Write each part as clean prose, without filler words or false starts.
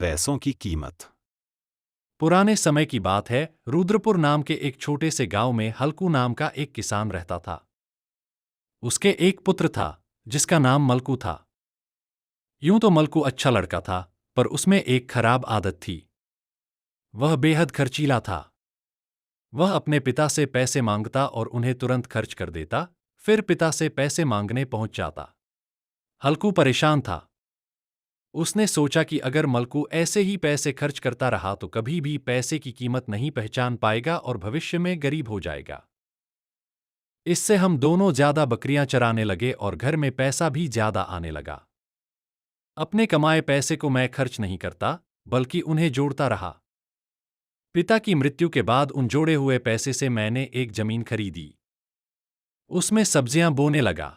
पैसों की कीमत। पुराने समय की बात है, रुद्रपुर नाम के एक छोटे से गांव में हल्कू नाम का एक किसान रहता था। उसके एक पुत्र था, जिसका नाम मलकू था। यूं तो मलकू अच्छा लड़का था, पर उसमें एक खराब आदत थी। वह बेहद खर्चीला था। वह अपने पिता से पैसे मांगता और उन्हें तुरंत खर्च कर देता, फिर पिता से पैसे मांगने पहुंच जाता। हल्कू परेशान था। उसने सोचा कि अगर मलकू ऐसे ही पैसे खर्च करता रहा तो कभी भी पैसे की कीमत नहीं पहचान पाएगा और भविष्य में गरीब हो जाएगा। इससे हम दोनों ज्यादा बकरियां चराने लगे और घर में पैसा भी ज्यादा आने लगा। अपने कमाए पैसे को मैं खर्च नहीं करता, बल्कि उन्हें जोड़ता रहा। पिता की मृत्यु के बाद उन जोड़े हुए पैसे से मैंने एक जमीन खरीदी। उसमें सब्जियां बोने लगा।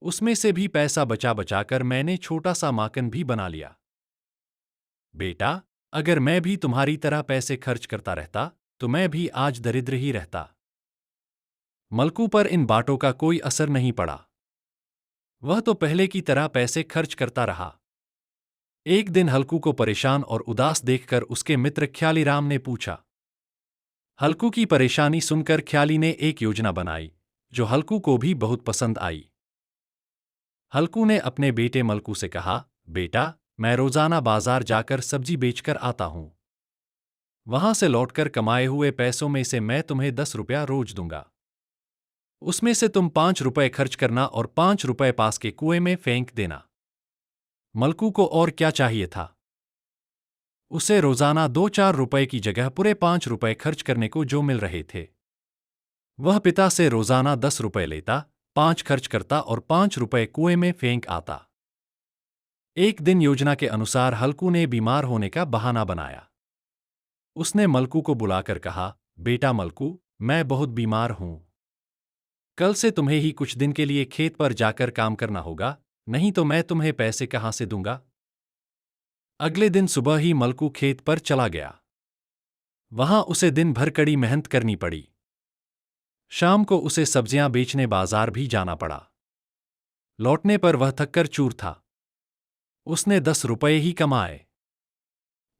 उसमें से भी पैसा बचा बचाकर मैंने छोटा सा माकन भी बना लिया। बेटा, अगर मैं भी तुम्हारी तरह पैसे खर्च करता रहता, तो मैं भी आज दरिद्र ही रहता। मलकू पर इन बातों का कोई असर नहीं पड़ा। वह तो पहले की तरह पैसे खर्च करता रहा। एक दिन हल्कू को परेशान और उदास देखकर उसके मित्र ख्यालीराम ने पूछा। हल्कू की परेशानी सुनकर ख्याली ने एक योजना बनाई, जो हल्कू को भी बहुत पसंद आई। हल्कू ने अपने बेटे मलकू से कहा, बेटा, मैं रोजाना बाजार जाकर सब्जी बेचकर आता हूं। वहां से लौटकर कमाए हुए पैसों में से मैं तुम्हें 10 रुपया रोज दूंगा। उसमें से तुम 5 रुपए खर्च करना और 5 रुपए पास के कुएं में फेंक देना। मलकू को और क्या चाहिए था? उसे रोजाना 2-4 रुपए की जगह पूरे 5 रुपए खर्च करने को जो मिल रहे थे। वह पिता से रोजाना 10 रुपए लेता, 5 खर्च करता और 5 रुपए कुएं में फेंक आता। एक दिन योजना के अनुसार हल्कू ने बीमार होने का बहाना बनाया। उसने मलकू को बुलाकर कहा, बेटा मलकू, मैं बहुत बीमार हूं। कल से तुम्हें ही कुछ दिन के लिए खेत पर जाकर काम करना होगा, नहीं तो मैं तुम्हें पैसे कहां से दूंगा। अगले दिन सुबह ही मलकू खेत पर चला गया। वहां उसे दिन भर कड़ी मेहनत करनी पड़ी। शाम को उसे सब्जियां बेचने बाजार भी जाना पड़ा। लौटने पर वह थककर चूर था। उसने 10 रुपए ही कमाए।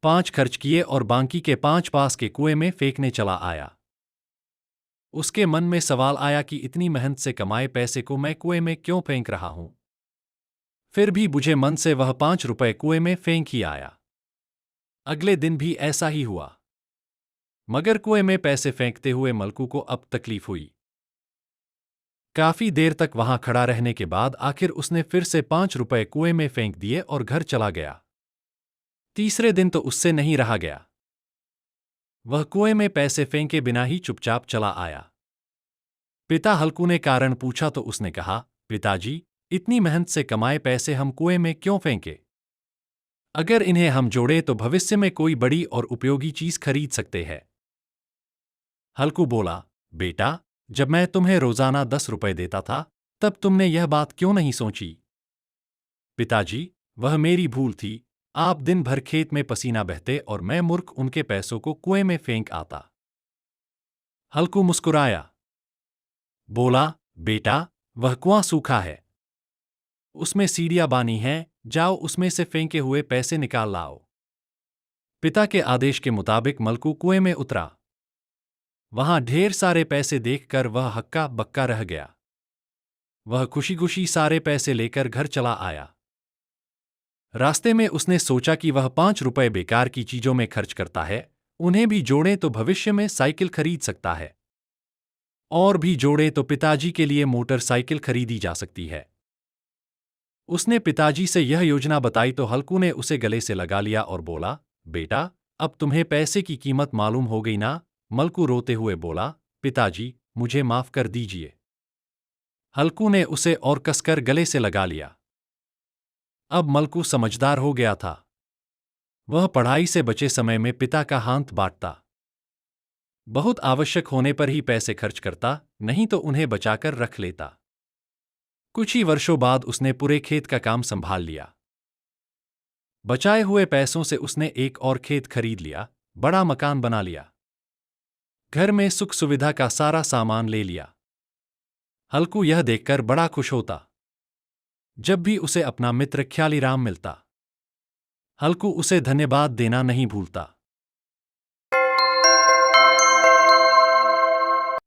5 खर्च किए और बाकी के 5 पास के कुएं में फेंकने चला आया। उसके मन में सवाल आया कि इतनी मेहनत से कमाए पैसे को मैं कुएं में क्यों फेंक रहा हूं। फिर भी बुझे मन से वह 5 रुपए कुएं में फेंक ही आया। अगले दिन भी ऐसा ही हुआ। मगर कुएं में पैसे फेंकते हुए मलकू को अब तकलीफ हुई। काफी देर तक वहां खड़ा रहने के बाद आखिर उसने फिर से 5 रुपए कुएं में फेंक दिए और घर चला गया। तीसरे दिन तो उससे नहीं रहा गया। वह कुएं में पैसे फेंके बिना ही चुपचाप चला आया। पिता हल्कू ने कारण पूछा तो उसने कहा, पिताजी, इतनी मेहनत से कमाए पैसे हम कुएं में क्यों फेंके? अगर इन्हें हम जोड़े तो भविष्य में कोई बड़ी और उपयोगी चीज खरीद सकते हैं। हल्कू बोला, बेटा, जब मैं तुम्हें रोजाना 10 रुपए देता था, तब तुमने यह बात क्यों नहीं सोची? पिताजी, वह मेरी भूल थी। आप दिन भर खेत में पसीना बहते और मैं मूर्ख उनके पैसों को कुएं में फेंक आता। हल्कू मुस्कुराया। बोला, बेटा, वह कुआं सूखा है। उसमें सीढ़ियां बानी हैं, जाओ उसमें से फेंके हुए पैसे निकाल लाओ। पिता के आदेश के मुताबिक मलकू कुएं में उतरा। वहां ढेर सारे पैसे देखकर वह हक्का बक्का रह गया। वह खुशी खुशी सारे पैसे लेकर घर चला आया। रास्ते में उसने सोचा कि वह 5 रुपए बेकार की चीजों में खर्च करता है, उन्हें भी जोड़े तो भविष्य में साइकिल खरीद सकता है। और भी जोड़े तो पिताजी के लिए मोटरसाइकिल खरीदी जा सकती है। उसने पिताजी से यह योजना बताई तो हल्कू ने उसे गले से लगा लिया और बोला, बेटा, अब तुम्हें पैसे की कीमत मालूम हो गई ना? मलकू रोते हुए बोला, पिताजी, मुझे माफ कर दीजिए। हल्कू ने उसे और कसकर गले से लगा लिया। अब मलकू समझदार हो गया था। वह पढ़ाई से बचे समय में पिता का हाथ बांटता। बहुत आवश्यक होने पर ही पैसे खर्च करता, नहीं तो उन्हें बचाकर रख लेता। कुछ ही वर्षों बाद उसने पूरे खेत का काम संभाल लिया। बचाए हुए पैसों से उसने एक और खेत खरीद लिया, बड़ा मकान बना लिया। घर में सुख सुविधा का सारा सामान ले लिया। हल्कू यह देखकर बड़ा खुश होता। जब भी उसे अपना मित्र ख्यालीराम मिलता, हल्कू उसे धन्यवाद देना नहीं भूलता।